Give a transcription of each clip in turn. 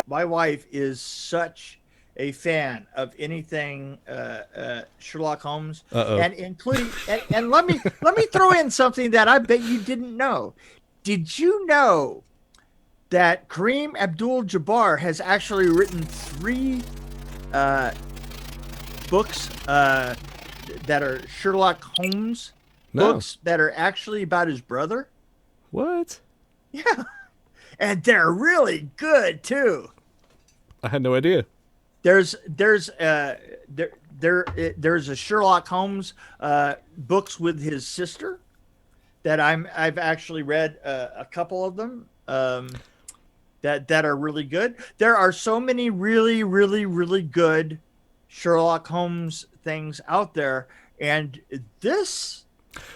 my wife is such a fan of anything Sherlock Holmes, Uh-oh. and including and let me throw in something that I bet you didn't know. Did you know that Kareem Abdul-Jabbar has actually written 3 books that are Sherlock Holmes No. books that are actually about his brother? What? Yeah, and they're really good too. I had no idea. There's a Sherlock Holmes books with his sister that I've actually read a couple of them that are really good. There are so many really really good Sherlock Holmes things out there, and this.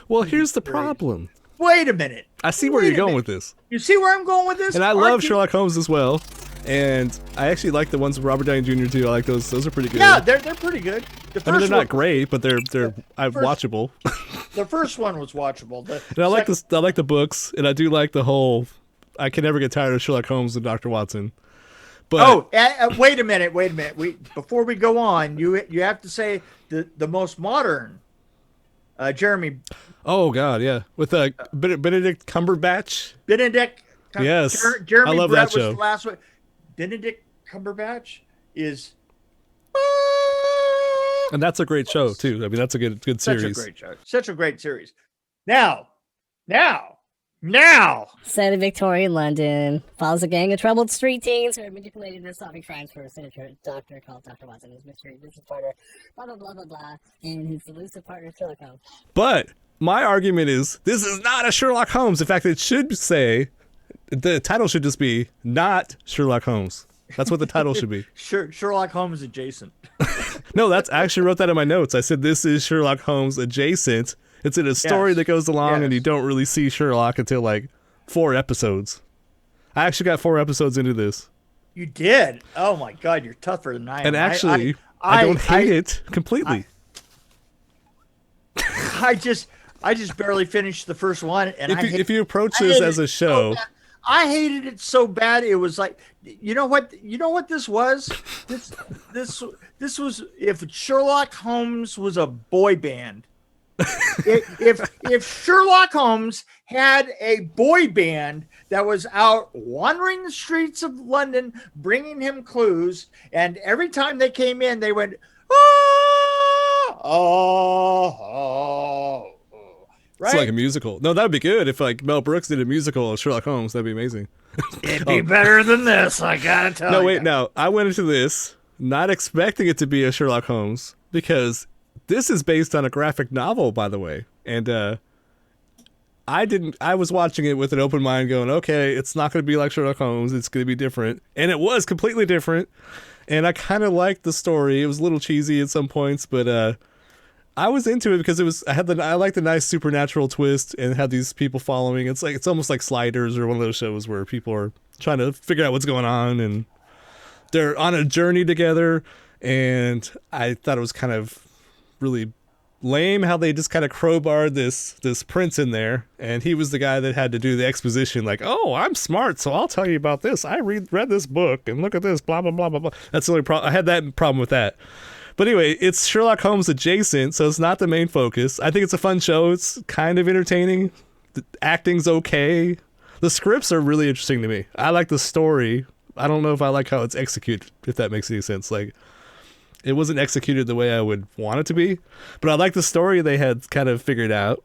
Well, here's the problem. Wait a minute. I see where you're going with this. You see where I'm going with this? And I love Sherlock Holmes as well. And I actually like the ones with Robert Downey Jr. too. I like those. Those are pretty good. Yeah, they're pretty good. I mean, they're not great, but they're watchable. The first one was watchable. And I like this. I like the books, and I do like the whole. I can never get tired of Sherlock Holmes and Dr. Watson. But wait a minute. Before we go on, you have to say the most modern. Jeremy. Oh God, yeah, with Benedict Cumberbatch. Yes, Jeremy I love Brett that show. was the last one. Benedict Cumberbatch is. And that's a great show too. I mean, that's a good series. Such a great show. Such a great series. Now. Set in Victorian London, follows a gang of troubled street teens who are manipulated into solving crimes for a sinister doctor called Dr. Watson, his mystery business partner, blah, blah, blah, blah, blah, and his elusive partner, Sherlock Holmes. But my argument is, this is not a Sherlock Holmes. In fact, it should say, the title should just be, not Sherlock Holmes. That's what the title should be. Sherlock Holmes adjacent. No, I actually wrote that in my notes. I said, this is Sherlock Holmes adjacent. It's in a story that goes along, and you don't really see Sherlock until like 4 episodes. I actually got 4 episodes into this. You did? Oh my God, you're tougher than I am. And actually, I don't hate it completely. I just barely finished the first one, and if you approach this as a show, I hated it so bad. It was like, you know what this was? This was if Sherlock Holmes was a boy band. if Sherlock Holmes had a boy band that was out wandering the streets of London, bringing him clues, and every time they came in, they went, oh. Right? It's like a musical. No, that would be good if like Mel Brooks did a musical of Sherlock Holmes. That'd be amazing. It'd be better than this, I gotta tell you. No, wait, no. I went into this not expecting it to be a Sherlock Holmes, because this is based on a graphic novel, by the way. And I was watching it with an open mind going, okay, it's not going to be like Sherlock Holmes. It's going to be different. And it was completely different. And I kind of liked the story. It was a little cheesy at some points, but I was into it because I like the nice supernatural twist and had these people following. It's almost like Sliders or one of those shows where people are trying to figure out what's going on and they're on a journey together. And I thought it was kind of really lame how they just kind of crowbarred this prince in there, and he was the guy that had to do the exposition, like, oh, I'm smart, so I'll tell you about this. I read this book and look at this, blah blah blah blah blah. That's the only problem. I had that problem with that. But anyway, it's Sherlock Holmes adjacent, so it's not the main focus. I think it's a fun show. It's kind of entertaining. The acting's okay. The scripts are really interesting to me. I like the story. I don't know if I like how it's executed, if that makes any sense. Like, it wasn't executed the way I would want it to be, but I like the story they had kind of figured out.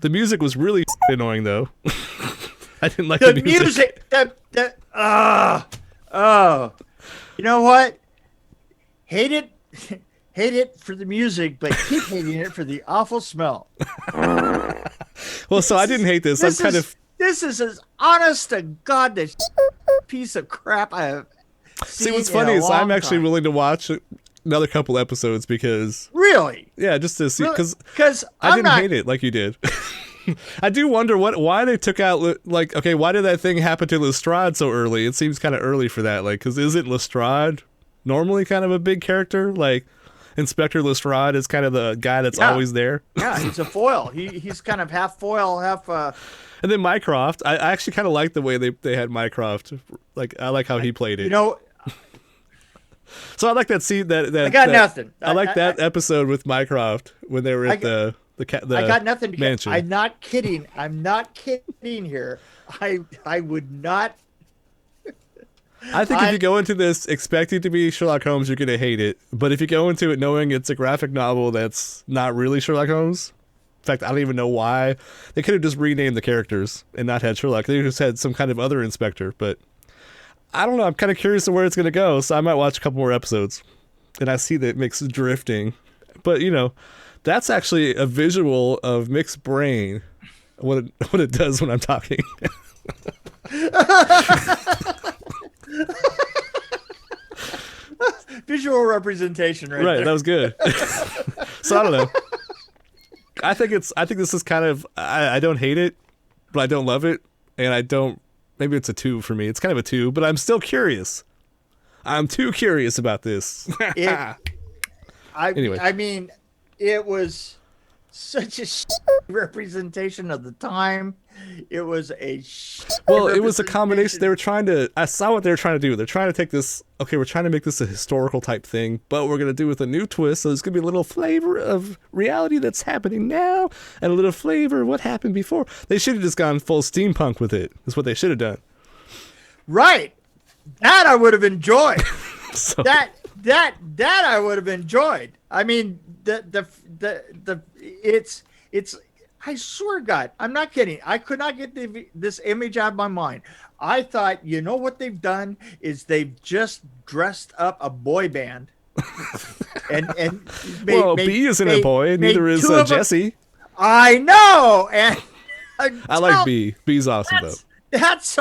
The music was really annoying, though. I didn't like the music. You know what? Hate it for the music, but keep hating it for the awful smell. Well, so I didn't hate this. This is as honest to God this piece of crap I have seen. See, what's funny is I'm actually willing to watch another couple episodes because just to see, because I didn't hate it like you did. I do wonder why they took out, like, okay, why did that thing happen to Lestrade so early? It seems kind of early for that, like, because isn't Lestrade normally kind of a big character? Like, Inspector Lestrade is kind of the guy that's always there. Yeah, he's a foil. He's kind of half foil, half. And then Mycroft, I actually kind of like the way they had Mycroft. Like, I like how he played it. You know, So I like that scene. That I got nothing. I like that episode with Mycroft when they were at the I got nothing because mansion. I'm not kidding. I'm not kidding here. I would not. I think if you go into this expecting to be Sherlock Holmes, you're gonna hate it. But if you go into it knowing it's a graphic novel that's not really Sherlock Holmes, in fact, I don't even know why they could have just renamed the characters and not had Sherlock. They just had some kind of other inspector. But I don't know. I'm kind of curious of where it's gonna go, so I might watch a couple more episodes. And I see that Mick's drifting, but that's actually a visual of Mick's brain. What it does when I'm talking. Visual representation, right there. That was good. So I don't know. I think this is kind of I don't hate it, but I don't love it, and I don't. Maybe it's a 2 for me. It's kind of a 2, but I'm still curious. I'm too curious about this. Anyway. I mean, it was such a representation of the time. It was a it was a combination. They were trying to. I saw what they were trying to do. They're trying to take this. Okay, we're trying to make this a historical type thing, but we're gonna do it with a new twist. So there's gonna be a little flavor of reality that's happening now, and a little flavor of what happened before. They should have just gone full steampunk with it. That's what they should have done. Right. That I would have enjoyed. So, that I would have enjoyed. I mean, it's. I swear to God, I'm not kidding. I could not get this image out of my mind. I thought, what they've done is they've just dressed up a boy band. and B isn't a boy. Neither is Jesse. I know. And I like B. B's awesome though. That's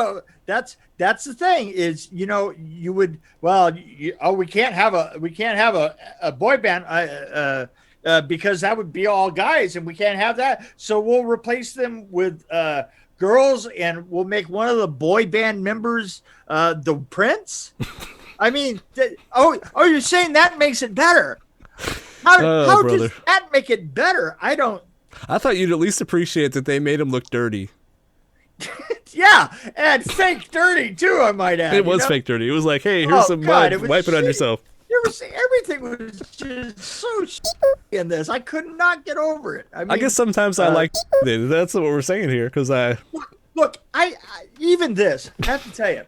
the thing is, you would, we can't have a boy band. Because that would be all guys, and we can't have that. So we'll replace them with girls, and we'll make one of the boy band members the prince. I mean, you're saying that makes it better? How does that make it better? I thought you'd at least appreciate that they made him look dirty. Yeah, and fake dirty too, I might add. It was fake dirty. It was like, hey, here's some mud. Wipe it on yourself. Everything was just so in this. I could not get over it. I guess sometimes I like it. That's what we're saying here, because look. I even this. I have to tell you.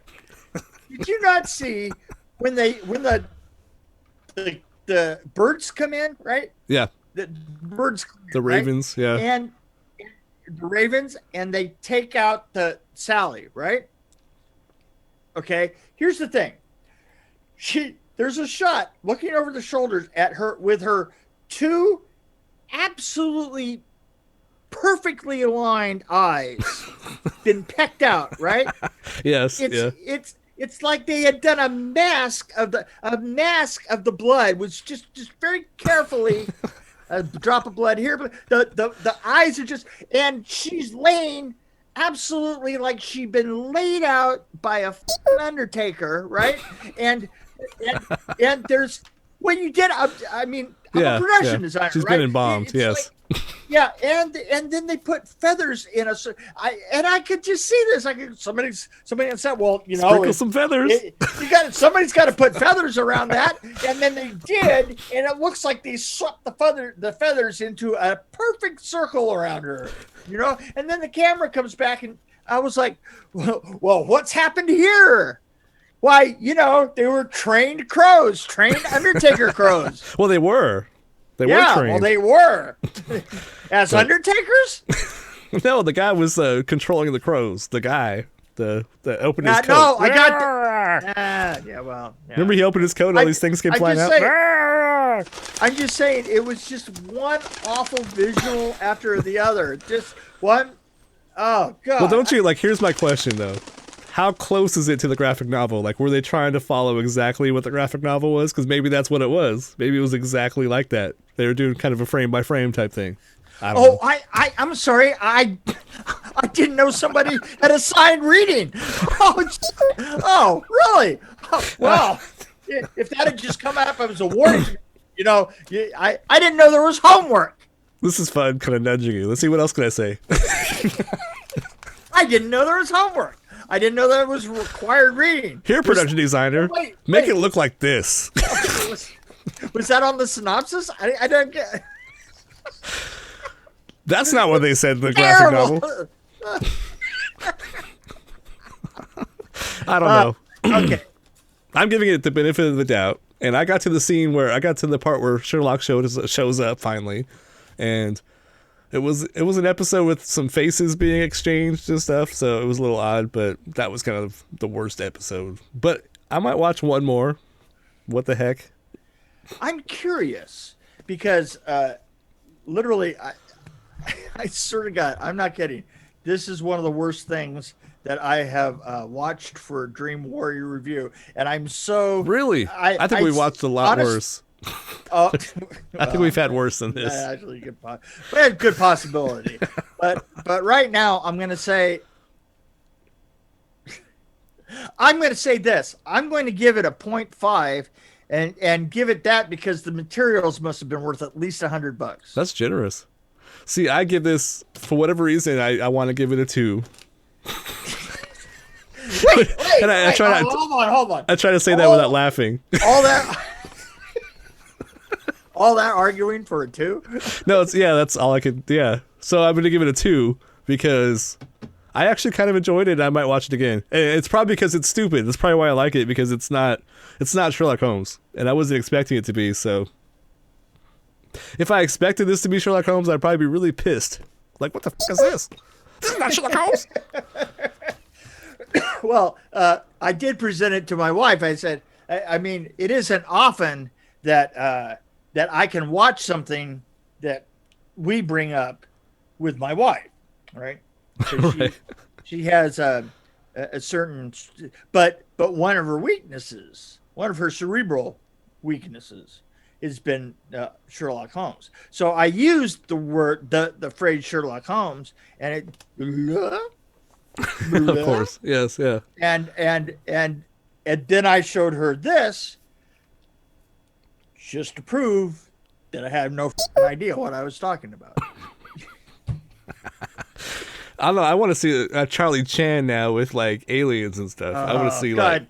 Did you not see when the birds come in, right? Yeah. The birds. The ravens, right? Yeah. And the ravens, and they take out the Sally, right? Okay. Here's the thing. There's a shot looking over the shoulders at her with her 2 absolutely perfectly aligned eyes been pecked out, right? Yes. It's like they had done a mask of the blood, which just very carefully a drop of blood here, but the eyes are just, and she's laying absolutely like she'd been laid out by a undertaker, right? And there's when you did, I'm a production designer. She's right? been embalmed, yes. Like, and then they put feathers in I could just see this. Somebody said, well, sprinkle some feathers. Somebody's got to put feathers around that, and then they did, and it looks like they swept the feathers into a perfect circle around her, And then the camera comes back, and I was like, well, what's happened here? Why, they were trained crows, trained undertaker crows. Well, they were. They were trained. Well, they were. As undertakers? No, the guy was controlling the crows. The guy, the opened his coat. No, I got. Yeah. Remember, he opened his coat and all these things came flying out? I'm just saying, it was just one awful visual after the other. Just one. Oh, God. Well, don't you, here's my question, though. How close is it to the graphic novel? Were they trying to follow exactly what the graphic novel was? Because maybe that's what it was. Maybe it was exactly like that. They were doing kind of a frame-by-frame type thing. I don't know. I'm sorry. I didn't know somebody had assigned reading. Oh, really? Oh, well, if that had just come up as a warning, I didn't know there was homework. This is fun, kind of nudging you. Let's see, what else can I say? I didn't know there was homework. I didn't know that was required reading. Here, production designer, Wait, make wait. it look like this. Was that on the synopsis? I don't get. That's not what they said in the graphic Terrible. novel. I don't know. Okay. I'm giving it the benefit of the doubt, and I got to the part where Sherlock shows up finally, and it was an episode with some faces being exchanged and stuff, so it was a little odd, but that was kind of the worst episode. But I might watch one more. What the heck? I'm curious because literally, I sort of got. I'm not kidding. This is one of the worst things that I have watched for Dream Warrior Review, and I'm so Really? I think we watched a lot worse. Oh, I think we've had worse than this. actually, we had good possibility, but right now I'm going to say. I'm going to say this. I'm going to give it a 0.5 and give it that because the materials must have been worth at least $100. That's generous. See, I give this, for whatever reason, I want to give it a 2. Wait, And I try to- hold on. I try to say that without laughing. All that arguing for a 2? No, that's all I could, yeah. So I'm going to give it a 2 because I actually kind of enjoyed it and I might watch it again. And it's probably because it's stupid. That's probably why I like it, because it's not Sherlock Holmes. And I wasn't expecting it to be, so. If I expected this to be Sherlock Holmes, I'd probably be really pissed. Like, what the fuck is this? This is not Sherlock Holmes! Well, I did present it to my wife. I said, I mean, it isn't often that I can watch something that we bring up with my wife, right? Right. She has a certain, but one of her weaknesses, one of her cerebral weaknesses, has been Sherlock Holmes. So I used the phrase Sherlock Holmes, and it. Of course, yes, yeah. And then I showed her this just to prove that I had no idea what I was talking about. I don't know. I want to see Charlie Chan now with like aliens and stuff. I want to see God.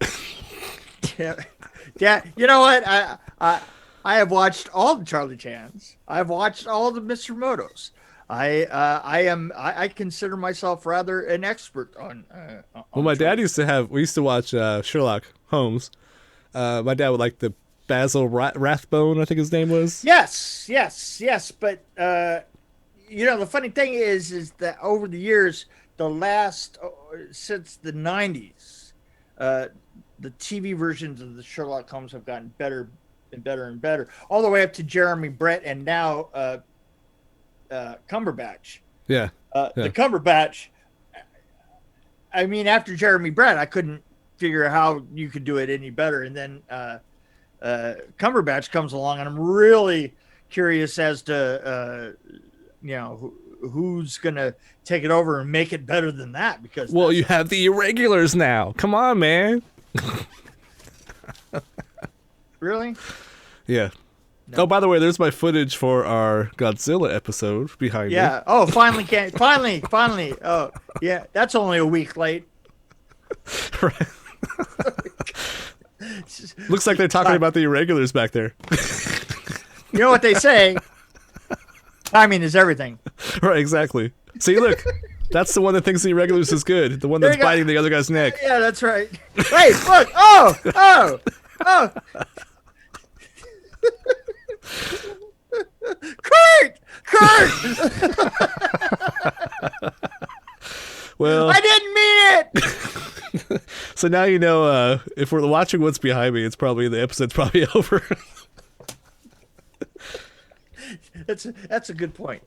like. Yeah, you know what? I have watched all the Charlie Chans. I've watched all the Mr. Motos. I consider myself rather an expert on. Well, my dad used to watch Sherlock Holmes. My dad would like the Basil Rathbone, I think his name was. Yes. But the funny thing is that over the years, since the 90s, the TV versions of the Sherlock Holmes have gotten better and better and better, all the way up to Jeremy Brett and now Cumberbatch. Yeah. The Cumberbatch. I mean, after Jeremy Brett, I couldn't figure out how you could do it any better, and then Cumberbatch comes along, and I'm really curious as to who's gonna take it over and make it better than that. Because you have the Irregulars now. Come on, man. Really? Yeah. No. Oh, by the way, there's my footage for our Godzilla episode behind me. Yeah. Oh, finally. Oh, yeah. That's only a week late. Right. Looks like they're talking about the Irregulars back there. You know what they say? Timing is everything. Right, exactly. See, look. That's the one that thinks the Irregulars is good. The one that's biting the other guy's neck. Yeah, that's right. Hey, look. Oh. Kurt! Well, I didn't mean it. So now you know if we're watching what's behind me, the episode's probably over. That's a good point.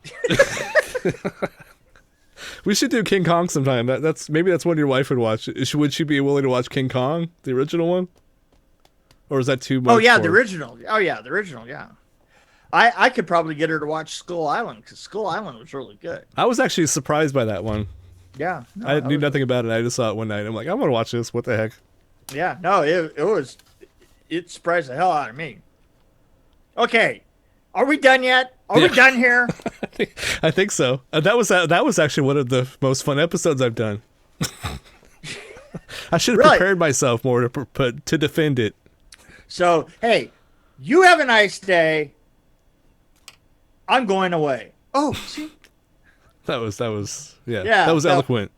We should do King Kong sometime. Maybe that's one your wife would watch. Would she be willing to watch King Kong, the original one? Or is that too much? Oh yeah, the original. Oh yeah, the original. Yeah, I could probably get her to watch Skull Island because Skull Island was really good. I was actually surprised by that one. Yeah, no, I knew nothing about it. I just saw it one night. I'm like, I'm gonna watch this. What the heck? Yeah, no, it surprised the hell out of me. Okay, are we done yet? Are we done here? I think so. That was actually one of the most fun episodes I've done. I should have Really? prepared myself more to defend it. So, hey, you have a nice day. I'm going away. Oh, see? That was yeah. Yeah, That was no. eloquent.